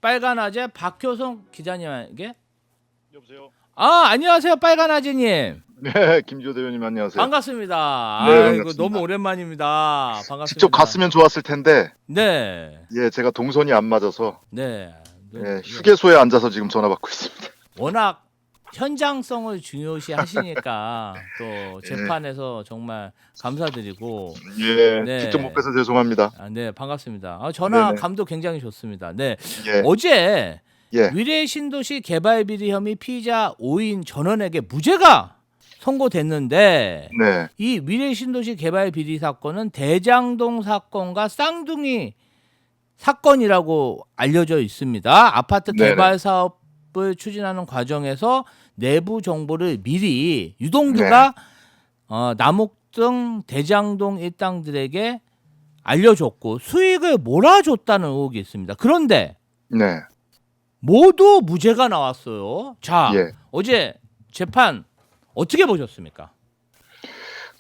빨간 아재 박효성 기자님에게. 여보세요. 안녕하세요, 빨간 아재님. 네, 김주호 대표님 안녕하세요. 반갑습니다. 네, 아이고 반갑습니다. 너무 오랜만입니다. 반갑습니다. 직접 갔으면 좋았을 텐데, 네, 예, 제가 동선이 안 맞아서 네. 예, 휴게소에 앉아서 지금 전화 받고 있습니다. 워낙 현장성을 중요시 하시니까 또 재판에서 정말 감사드리고. 예, 네. 직접 못 뵈서 죄송합니다. 네, 반갑습니다. 전화 네네. 감도 굉장히 좋습니다. 네, 예, 어제 예, 위례 신도시 개발 비리 혐의 피의자 5인 전원에게 무죄가 선고됐는데, 네, 이 위례 신도시 개발 비리 사건은 대장동 사건과 쌍둥이 사건이라고 알려져 있습니다. 아파트 네네. 개발 사업을 추진하는 과정에서 내부 정보를 미리 유동규가 남욱등 대장동 일당들에게 알려줬고 수익을 몰아줬다는 의혹이 있습니다. 그런데 네, 모두 무죄가 나왔어요. 자, 예. 어제 재판 어떻게 보셨습니까?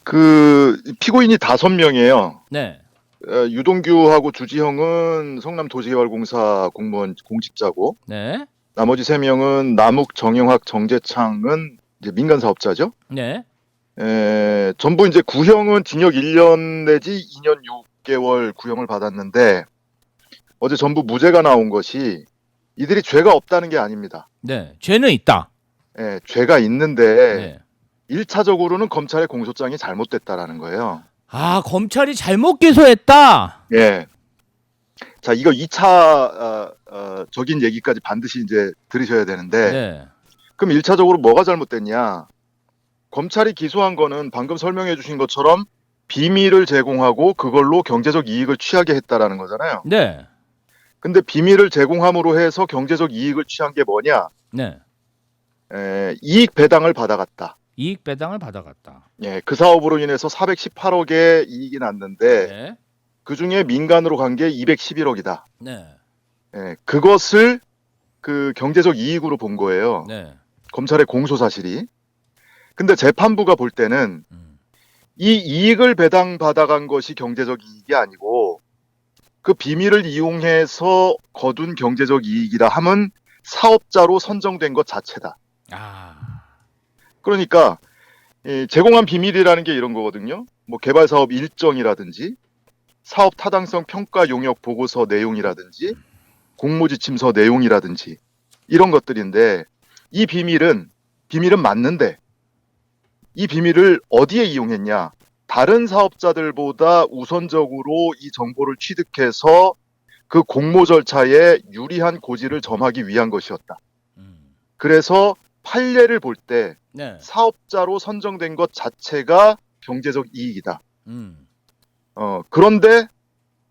그 피고인이 5명이에요. 네, 유동규하고 주지형은 성남도시개발공사 공무원 공직자고, 네, 나머지 3명은 남욱, 정영학, 정재창은 이제 민간 사업자죠. 네, 전부 이제 구형은 징역 1년 내지 2년 6개월 구형을 받았는데 어제 전부 무죄가 나온 것이 이들이 죄가 없다는 게 아닙니다. 네. 죄는 있다. 예, 죄가 있는데 네. 1차적으로는 검찰의 공소장이 잘못됐다라는 거예요. 검찰이 잘못 기소했다. 예. 자, 이거 2차 적인 얘기까지 반드시 이제 들으셔야 되는데 네, 그럼 1차적으로 뭐가 잘못됐냐? 검찰이 기소한 거는 방금 설명해 주신 것처럼 비밀을 제공하고 그걸로 경제적 이익을 취하게 했다라는 거잖아요. 네, 근데 비밀을 제공함으로 해서 경제적 이익을 취한 게 뭐냐? 네. 이익 배당을 받아갔다. 이익 배당을 받아갔다. 예, 그 사업으로 인해서 418억의 이익이 났는데 네, 그 중에 민간으로 간 게 211억이다. 네, 예, 그것을 그 경제적 이익으로 본 거예요. 네. 검찰의 공소 사실이. 근데 재판부가 볼 때는 이 이익을 배당 받아간 것이 경제적 이익이 아니고 그 비밀을 이용해서 거둔 경제적 이익이라 함은 사업자로 선정된 것 자체다. 그러니까 제공한 비밀이라는 게 이런 거거든요. 뭐 개발 사업 일정이라든지 사업 타당성 평가 용역 보고서 내용이라든지 공모지침서 내용이라든지 이런 것들인데 이 비밀은 맞는데 이 비밀을 어디에 이용했냐? 다른 사업자들보다 우선적으로 이 정보를 취득해서 그 공모 절차에 유리한 고지를 점하기 위한 것이었다. 그래서 판례를 볼 때 네. 사업자로 선정된 것 자체가 경제적 이익이다. 그런데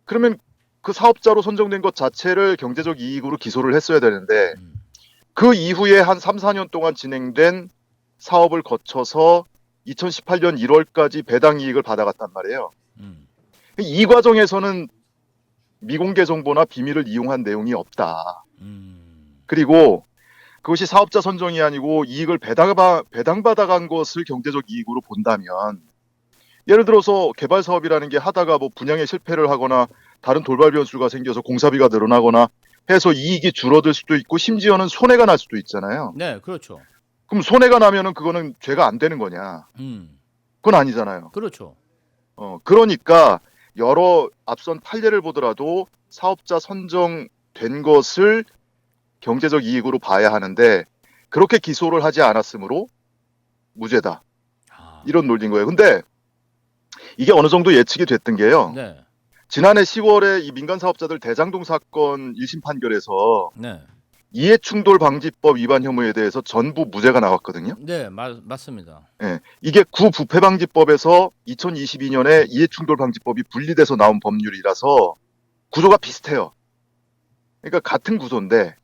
그러면 그 사업자로 선정된 것 자체를 경제적 이익으로 기소를 했어야 되는데 그 이후에 한 3, 4년 동안 진행된 사업을 거쳐서 2018년 1월까지 배당 이익을 받아갔단 말이에요. 이 과정에서는 미공개 정보나 비밀을 이용한 내용이 없다. 그리고 그것이 사업자 선정이 아니고 이익을 배당받아간 것을 경제적 이익으로 본다면 예를 들어서 개발 사업이라는 게 하다가 뭐 분양에 실패를 하거나 다른 돌발 변수가 생겨서 공사비가 늘어나거나 해서 이익이 줄어들 수도 있고 심지어는 손해가 날 수도 있잖아요. 네, 그렇죠. 그럼 손해가 나면은 그거는 죄가 안 되는 거냐? 그건 아니잖아요. 그렇죠. 그러니까 여러 앞선 판례를 보더라도 사업자 선정된 것을 경제적 이익으로 봐야 하는데 그렇게 기소를 하지 않았으므로 무죄다. 이런 논리인 거예요. 근데 이게 어느 정도 예측이 됐던 게요. 네, 지난해 10월에 이 민간 사업자들 대장동 사건 1심 판결에서 네, 이해충돌 방지법 위반 혐의에 대해서 전부 무죄가 나왔거든요. 네, 맞습니다. 예, 이게 구부패 방지법에서 2022년에 이해충돌 방지법이 분리돼서 나온 법률이라서 구조가 비슷해요. 그러니까 같은 구조인데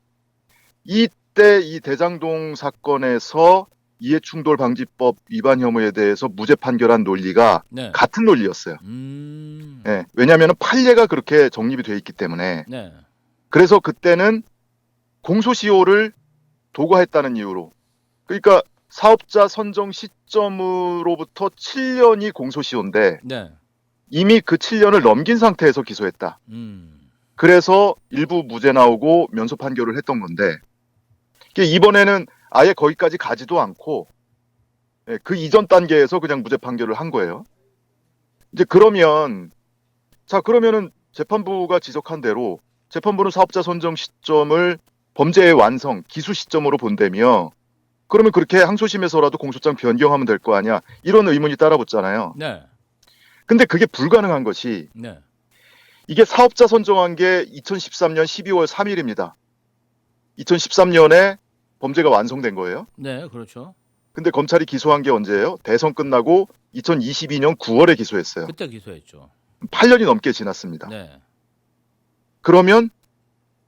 이때 이 대장동 사건에서 이해충돌 방지법 위반 혐의에 대해서 무죄 판결한 논리가 네. 같은 논리였어요. 예, 왜냐하면 판례가 그렇게 정립이 돼 있기 때문에. 네. 그래서 그때는 공소시효를 도과했다는 이유로, 그러니까 사업자 선정 시점으로부터 7년이 공소시효인데 네. 이미 그 7년을 넘긴 상태에서 기소했다. 그래서 일부 무죄 나오고 면소 판결을 했던 건데 이번에는 아예 거기까지 가지도 않고 그 이전 단계에서 그냥 무죄 판결을 한 거예요. 이제 그러면은 재판부가 지적한 대로 재판부는 사업자 선정 시점을 범죄의 완성, 기수 시점으로 본다며 그러면 그렇게 항소심에서라도 공소장 변경하면 될 거 아니야. 이런 의문이 따라붙잖아요. 네. 근데 그게 불가능한 것이 네. 이게 사업자 선정한 게 2013년 12월 3일입니다. 2013년에 범죄가 완성된 거예요. 네, 그렇죠. 근데 검찰이 기소한 게 언제예요? 대선 끝나고 2022년 9월에 기소했어요. 그때 기소했죠. 8년이 넘게 지났습니다. 네. 그러면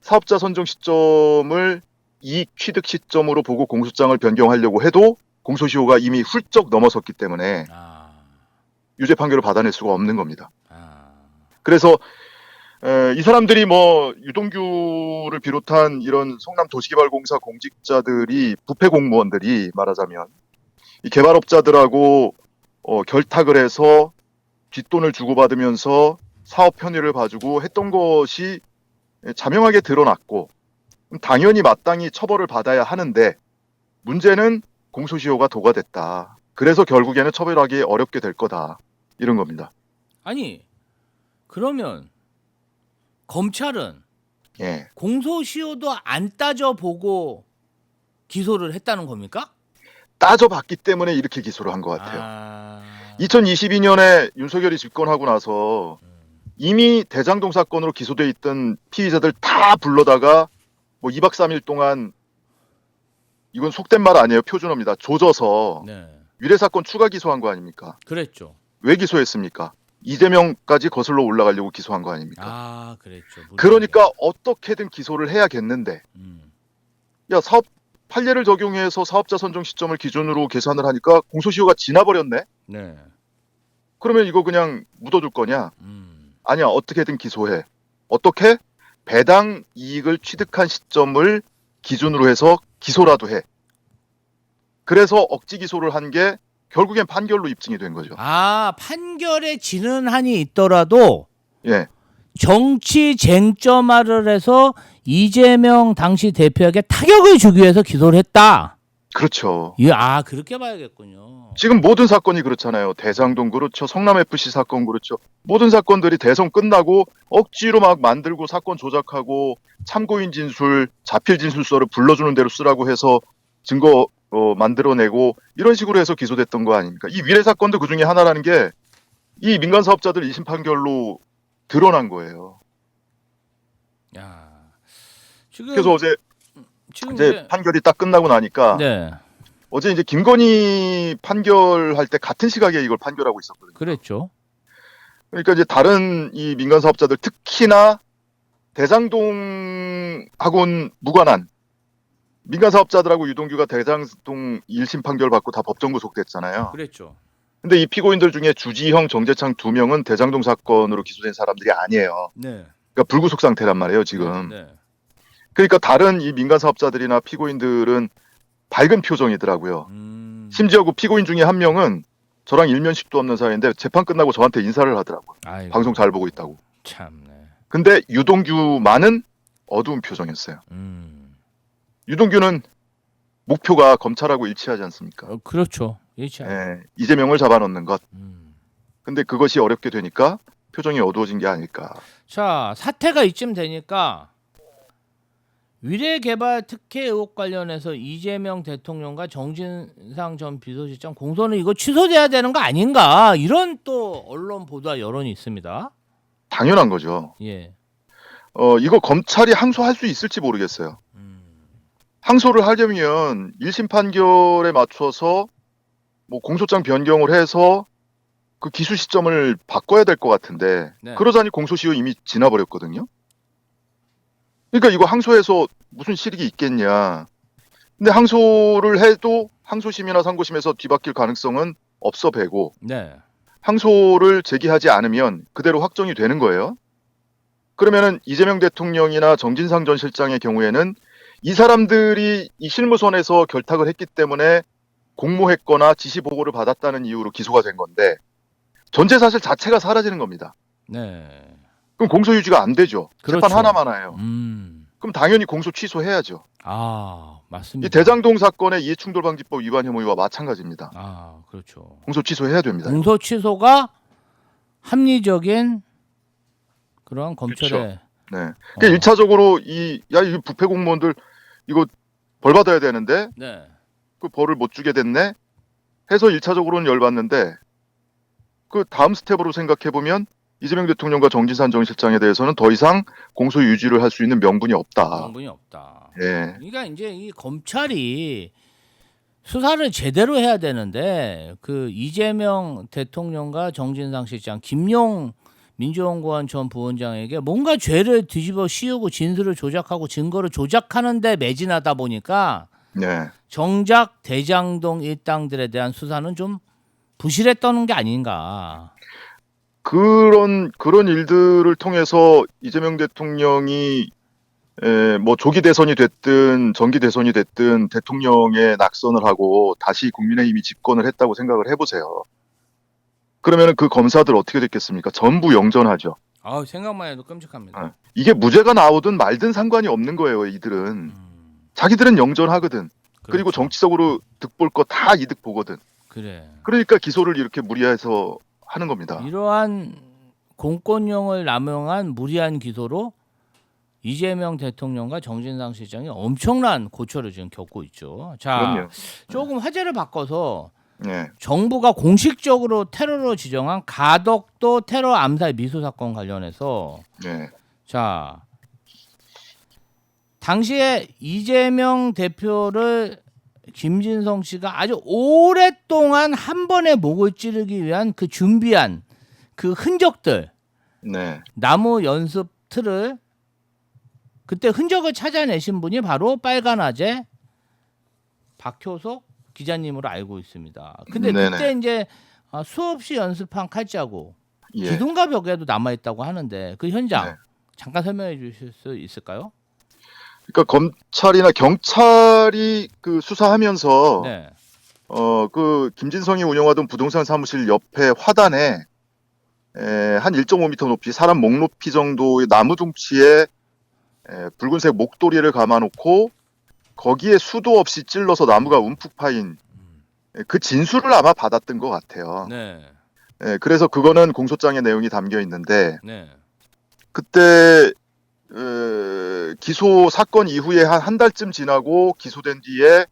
사업자 선정 시점을 이익 취득 시점으로 보고 공소장을 변경하려고 해도 공소시효가 이미 훌쩍 넘어섰기 때문에 아. 유죄 판결을 받아낼 수가 없는 겁니다. 아. 그래서 이 사람들이 뭐 유동규를 비롯한 이런 성남도시개발공사 공직자들이 부패 공무원들이 말하자면 이 개발업자들하고 결탁을 해서 뒷돈을 주고받으면서 사업 편의를 봐주고 했던 것이 자명하게 드러났고 당연히 마땅히 처벌을 받아야 하는데 문제는 공소시효가 도과됐다. 그래서 결국에는 처벌하기 어렵게 될 거다. 이런 겁니다. 아니, 그러면 검찰은 예. 공소시효도 안 따져보고 기소를 했다는 겁니까? 따져봤기 때문에 이렇게 기소를 한 것 같아요. 아. 2022년에 윤석열이 집권하고 나서 이미 대장동 사건으로 기소돼 있던 피의자들 다 불러다가 뭐 2박 3일 동안 이건 속된 말 아니에요. 표준어입니다. 조져서 네. 위례 사건 추가 기소한 거 아닙니까? 그랬죠. 왜 기소했습니까? 이재명까지 거슬러 올라가려고 기소한 거 아닙니까? 아, 그랬죠. 그러니까 어떻게든 기소를 해야겠는데 야 사업 판례를 적용해서 사업자 선정 시점을 기준으로 계산을 하니까 공소시효가 지나버렸네? 네. 그러면 이거 그냥 묻어둘 거냐? 음. 아니야, 어떻게든 기소해. 어떻게? 배당 이익을 취득한 시점을 기준으로 해서 기소라도 해. 그래서 억지 기소를 한 게 결국엔 판결로 입증이 된 거죠. 아, 판결에 지는 한이 있더라도 예. 정치 쟁점화를 해서 이재명 당시 대표에게 타격을 주기 위해서 기소를 했다. 그렇죠. 아, 그렇게 봐야겠군요. 지금 모든 사건이 그렇잖아요. 대장동 그렇죠. 성남FC 사건 그렇죠. 모든 사건들이 대선 끝나고 억지로 막 만들고 사건 조작하고 참고인 진술, 자필 진술서를 불러주는 대로 쓰라고 해서 증거 만들어내고 이런 식으로 해서 기소됐던 거 아닙니까? 이 위례 사건도 그중에 하나라는 게 이 민간 사업자들 2심 판결로 드러난 거예요. 야. 지금 그래서 어제 이제 판결이 딱 끝나고 나니까 네. 어제 이제 김건희 판결할 때 같은 시각에 이걸 판결하고 있었거든요. 그랬죠. 그러니까 이제 다른 이 민간 사업자들 특히나 대장동하고는 무관한 민간 사업자들하고 유동규가 대장동 1심 판결 받고 다 법정 구속됐잖아요. 그랬죠. 근데 이 피고인들 중에 주지형, 정재창 2명은 대장동 사건으로 기소된 사람들이 아니에요. 네. 그러니까 불구속 상태란 말이에요, 지금. 네. 그러니까 다른 이 민간 사업자들이나 피고인들은 밝은 표정이더라고요. 심지어 그 피고인 중에 한 명은 저랑 일면식도 없는 사이인데 재판 끝나고 저한테 인사를 하더라고요. 아이고, 방송 잘 보고 있다고. 참네. 근데 유동규만은 어두운 표정이었어요. 유동규는 목표가 검찰하고 일치하지 않습니까? 그렇죠. 일치. 예, 이재명을 잡아놓는 것. 근데 그것이 어렵게 되니까 표정이 어두워진 게 아닐까. 자, 사태가 이쯤 되니까 위례개발 특혜 의혹 관련해서 이재명 대통령과 정진상 전 비서실장 공소는 이거 취소돼야 되는 거 아닌가, 이런 또 언론 보도와 여론이 있습니다. 당연한 거죠. 예. 이거 검찰이 항소할 수 있을지 모르겠어요. 항소를 하려면 1심 판결에 맞춰서 뭐 공소장 변경을 해서 그 기수 시점을 바꿔야 될 것 같은데 네. 그러자니 공소시효 이미 지나버렸거든요. 그러니까 이거 항소해서 무슨 실익이 있겠냐. 근데 항소를 해도 항소심이나 상고심에서 뒤바뀔 가능성은 없어 배고 네. 항소를 제기하지 않으면 그대로 확정이 되는 거예요. 그러면은 이재명 대통령이나 정진상 전 실장의 경우에는 이 사람들이 이 실무선에서 결탁을 했기 때문에 공모했거나 지시 보고를 받았다는 이유로 기소가 된 건데 전제 사실 자체가 사라지는 겁니다. 네. 그럼 공소 유지가 안 되죠. 그렇죠. 재판 하나만 해요. 음. 그럼 당연히 공소 취소해야죠. 아, 맞습니다. 이 대장동 사건의 이해충돌방지법 위반 혐의와 마찬가지입니다. 아, 그렇죠. 공소 취소해야 됩니다. 공소 취소가 합리적인 그런 검찰의 네. 그러니까 1차적으로 이 부패 공무원들 이거 벌 받아야 되는데 네. 그 벌을 못 주게 됐네 해서 1차적으로는 열받는데 그 다음 스텝으로 생각해 보면 이재명 대통령과 정진상 전 실장에 대해서는 더 이상 공소 유지를 할 수 있는 명분이 없다. 명분이 없다. 예. 그러니까 이제 이 검찰이 수사를 제대로 해야 되는데 그 이재명 대통령과 정진상 실장, 김용 민주연구원 전 부원장에게 뭔가 죄를 뒤집어 씌우고 진술을 조작하고 증거를 조작하는 데 매진하다 보니까 네. 정작 대장동 일당들에 대한 수사는 좀 부실했던 게 아닌가. 그런 일들을 통해서 이재명 대통령이 뭐 조기 대선이 됐든 정기 대선이 됐든 대통령의 낙선을 하고 다시 국민의힘이 집권을 했다고 생각을 해보세요. 그러면 그 검사들 어떻게 됐겠습니까? 전부 영전하죠. 아, 생각만 해도 끔찍합니다. 이게 무죄가 나오든 말든 상관이 없는 거예요. 이들은 자기들은 영전하거든. 그리고 그렇죠. 정치적으로 득볼 거 다 이득 보거든. 그래. 그러니까 기소를 이렇게 무리해서 하는 겁니다. 이러한 공권력을 남용한 무리한 기소로 이재명 대통령과 정진상 실장이 엄청난 고초를 지금 겪고 있죠. 자, 그럼요. 조금 화제를 바꿔서 네. 정부가 공식적으로 테러로 지정한 가덕도 테러 암살 미수 사건 관련해서 네. 자, 당시에 이재명 대표를 김진성 씨가 아주 오랫동안 한 번에 목을 찌르기 위한 그 준비한 그 흔적들, 네. 나무 연습 틀을 그때 흔적을 찾아내신 분이 바로 빨간아재 박효석 기자님으로 알고 있습니다. 근데 네네. 그때 이제 수없이 연습한 칼자국 예. 기둥과 벽에도 남아 있다고 하는데 그 현장 네. 잠깐 설명해 주실 수 있을까요? 그러니까 검찰이나 경찰이 그 수사하면서 네. 그 김진성이 운영하던 부동산 사무실 옆에 화단에 한 1.5m 높이 사람 목 높이 정도의 나무 둥치에 붉은색 목도리를 감아놓고 거기에 수도 없이 찔러서 나무가 움푹 파인 그 진술을 아마 받았던 것 같아요. 네. 그래서 그거는 공소장에 내용이 담겨 있는데 네. 그때 기소 사건 이후에 한 달쯤 지나고 기소된 뒤에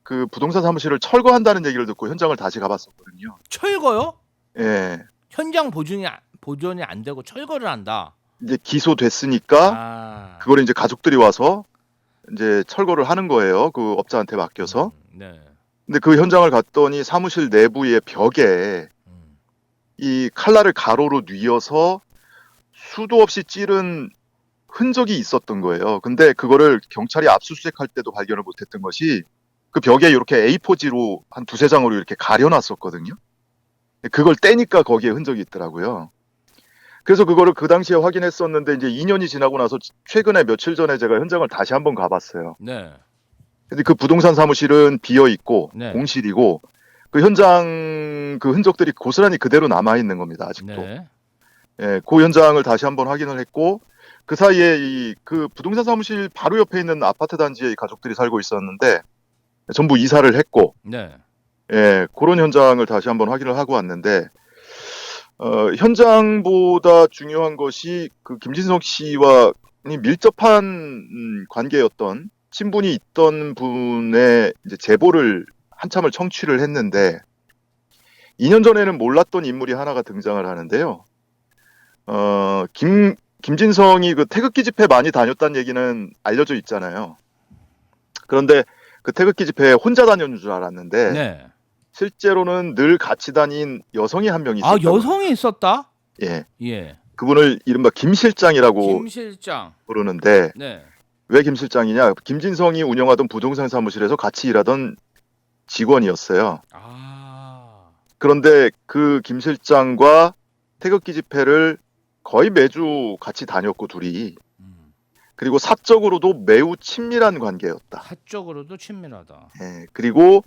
그 부동산 사무실을 철거한다는 얘기를 듣고 현장을 다시 가봤었거든요. 철거요? 예. 현장 보존이 안 되고 철거를 한다. 이제 기소됐으니까 아. 그걸 이제 가족들이 와서 이제 철거를 하는 거예요. 그 업자한테 맡겨서. 네. 근데 그 현장을 갔더니 사무실 내부의 벽에 이 칼날을 가로로 뉘어서 수도 없이 찌른 흔적이 있었던 거예요. 근데 그거를 경찰이 압수수색할 때도 발견을 못했던 것이 그 벽에 이렇게 A4지로 한 두세 장으로 이렇게 가려놨었거든요. 그걸 떼니까 거기에 흔적이 있더라고요. 그래서 그거를 그 당시에 확인했었는데 이제 2년이 지나고 나서 최근에 며칠 전에 제가 현장을 다시 한번 가봤어요. 네. 근데 그 부동산 사무실은 비어 있고 네. 공실이고 그 현장 그 흔적들이 고스란히 그대로 남아 있는 겁니다. 아직도. 네. 예, 그 현장을 다시 한번 확인을 했고 그 사이에 이 그 부동산 사무실 바로 옆에 있는 아파트 단지에 이 가족들이 살고 있었는데 전부 이사를 했고 네. 예, 그런 현장을 다시 한번 확인을 하고 왔는데 현장보다 중요한 것이 그 김진성 씨와 밀접한 관계였던 친분이 있던 분의 이제 제보를 한참을 청취를 했는데 2년 전에는 몰랐던 인물이 하나가 등장을 하는데요. 김진성이 그 태극기 집회 많이 다녔다는 얘기는 알려져 있잖아요. 그런데 그 태극기 집회에 혼자 다녔는 줄 알았는데 네. 실제로는 늘 같이 다닌 여성이 한 명 아, 있었다고. 여성이 있었다? 예. 예. 그분을 이른바 김 실장이라고 김 실장. 부르는데 네. 왜 김 실장이냐? 김진성이 운영하던 부동산 사무실에서 같이 일하던 직원이었어요. 아. 그런데 그 김 실장과 태극기 집회를 거의 매주 같이 다녔고 둘이 그리고 사적으로도 매우 친밀한 관계였다. 사적으로도 친밀하다. 예, 그리고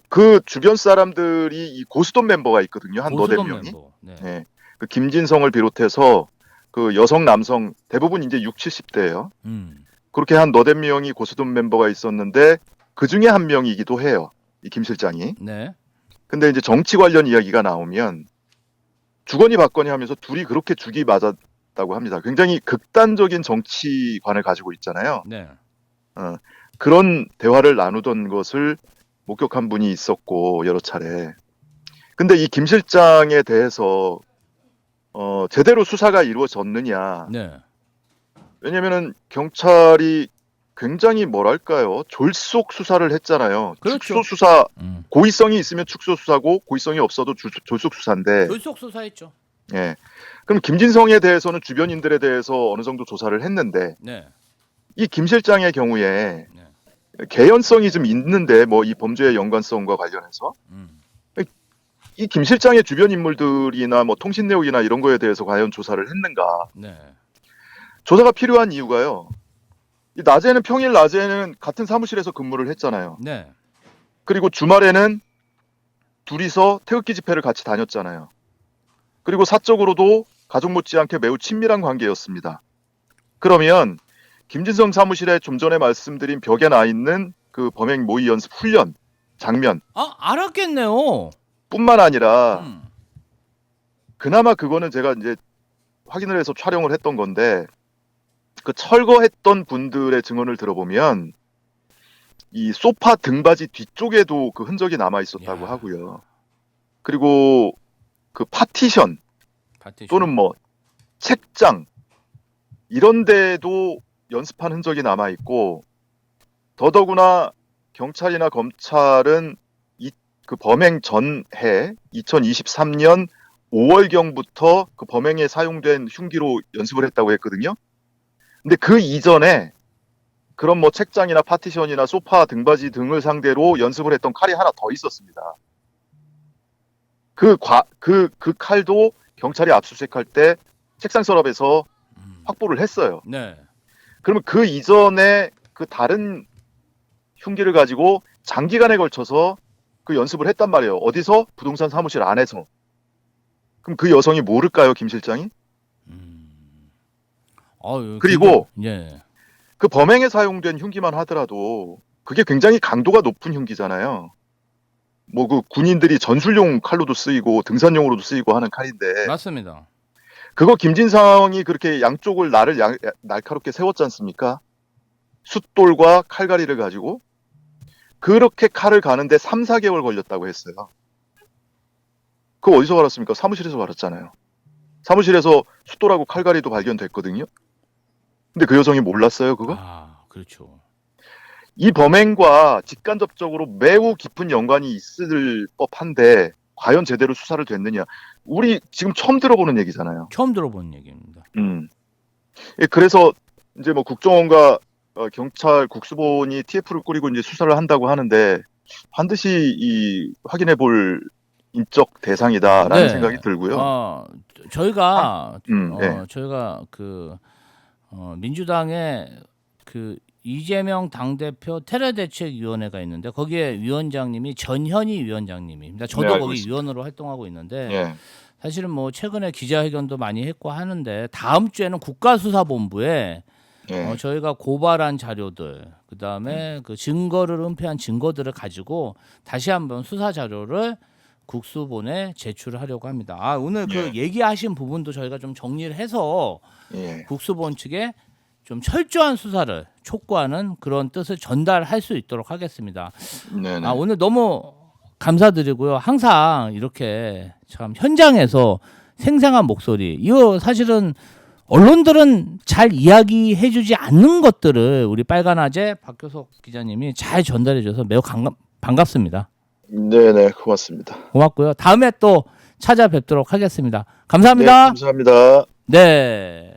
그 주변 사람들이 이 고스톱 멤버가 있거든요. 한 너댓 고스톱 명이. 멤버. 네. 예, 그 김진성을 비롯해서 그 여성 남성 대부분 이제 6, 70대예요. 그렇게 한 너댓 명이 고스톱 멤버가 있었는데 그 중에 한 명이기도 해요. 이 김 실장이. 네. 근데 이제 정치 관련 이야기가 나오면 주거니 받거니 하면서 둘이 그렇게 죽이 맞았다고 합니다. 굉장히 극단적인 정치관을 가지고 있잖아요. 네. 그런 대화를 나누던 것을 목격한 분이 있었고 여러 차례. 근데 이 김 실장에 대해서 제대로 수사가 이루어졌느냐? 네. 왜냐면은 경찰이 굉장히 뭐랄까요? 졸속 수사를 했잖아요. 그렇죠. 축소 수사, 고의성이 있으면 축소 수사고 고의성이 없어도 졸속 수사인데. 졸속 수사했죠. 예. 그럼 김진성에 대해서는 주변인들에 대해서 어느 정도 조사를 했는데 네. 이 김 실장의 경우에 네. 개연성이 좀 있는데 뭐 이 범죄의 연관성과 관련해서 이 김 실장의 주변 인물들이나 뭐 통신 내역이나 이런 거에 대해서 과연 조사를 했는가? 네. 조사가 필요한 이유가요. 이 낮에는 평일 낮에는 같은 사무실에서 근무를 했잖아요. 네. 그리고 주말에는 둘이서 태극기 집회를 같이 다녔잖아요. 그리고 사적으로도 가족 못지않게 매우 친밀한 관계였습니다. 그러면 김진성 사무실에 좀 전에 말씀드린 벽에 나 있는 그 범행 모의 연습 훈련 장면 아, 알았겠네요. 뿐만 아니라 그나마 그거는 제가 이제 확인을 해서 촬영을 했던 건데 그 철거했던 분들의 증언을 들어보면 이 소파 등받이 뒤쪽에도 그 흔적이 남아 있었다고 야. 하고요. 그리고 그 파티션 또는 뭐 책장 이런 데도 연습한 흔적이 남아 있고 더더구나 경찰이나 검찰은 그 범행 전해 2023년 5월경부터 그 범행에 사용된 흉기로 연습을 했다고 했거든요. 근데 그 이전에 그런 뭐 책장이나 파티션이나 소파 등받이 등을 상대로 연습을 했던 칼이 하나 더 있었습니다. 그 칼도 경찰이 압수수색할 때 책상 서랍에서 확보를 했어요. 네. 그러면 그 이전에 그 다른 흉기를 가지고 장기간에 걸쳐서 그 연습을 했단 말이에요. 어디서? 부동산 사무실 안에서. 그럼 그 여성이 모를까요, 김 실장이? 그리고 예. 그 범행에 사용된 흉기만 하더라도 그게 굉장히 강도가 높은 흉기잖아요. 뭐 그 군인들이 전술용 칼로도 쓰이고 등산용으로도 쓰이고 하는 칼인데 맞습니다. 그거 김진성이 그렇게 양쪽을 날카롭게 세웠지 않습니까? 숫돌과 칼갈이를 가지고 그렇게 칼을 가는데 3, 4개월 걸렸다고 했어요. 그거 어디서 갈았습니까? 사무실에서 갈았잖아요. 사무실에서 숫돌하고 칼갈이도 발견됐거든요. 근데 그 여성이 몰랐어요, 그거? 아, 그렇죠. 이 범행과 직간접적으로 매우 깊은 연관이 있을 법한데 과연 제대로 수사를 됐느냐? 우리 지금 처음 들어보는 얘기잖아요. 처음 들어본 얘기입니다. 예, 그래서 이제 뭐 국정원과 경찰 국수본이 TF를 꾸리고 이제 수사를 한다고 하는데 반드시 이 확인해 볼 인적 대상이다라는 네. 생각이 들고요. 저희가 네. 저희가 그 민주당의 그 이재명 당대표 테러대책위원회가 있는데 거기에 위원장님이 전현희 위원장님입니다. 저도 네, 알고 거기 있습니다. 위원으로 활동하고 있는데 예. 사실은 뭐 최근에 기자회견도 많이 했고 하는데 다음 주에는 국가수사본부에 예. 저희가 고발한 자료들 그다음에 그 증거를 은폐한 증거들을 가지고 다시 한번 수사 자료를 국수본에 제출하려고 합니다. 아, 오늘 그 예. 얘기하신 부분도 저희가 좀 정리를 해서 예. 국수본 측에 좀 철저한 수사를 촉구하는 그런 뜻을 전달할 수 있도록 하겠습니다. 네네. 아, 오늘 너무 감사드리고요. 항상 이렇게 참 현장에서 생생한 목소리. 이거 사실은 언론들은 잘 이야기해주지 않는 것들을 우리 빨간아재 박교석 기자님이 잘 전달해줘서 매우 반갑습니다. 네네, 고맙습니다. 고맙고요. 다음에 또 찾아뵙도록 하겠습니다. 네, 감사합니다. 감사합니다. 네.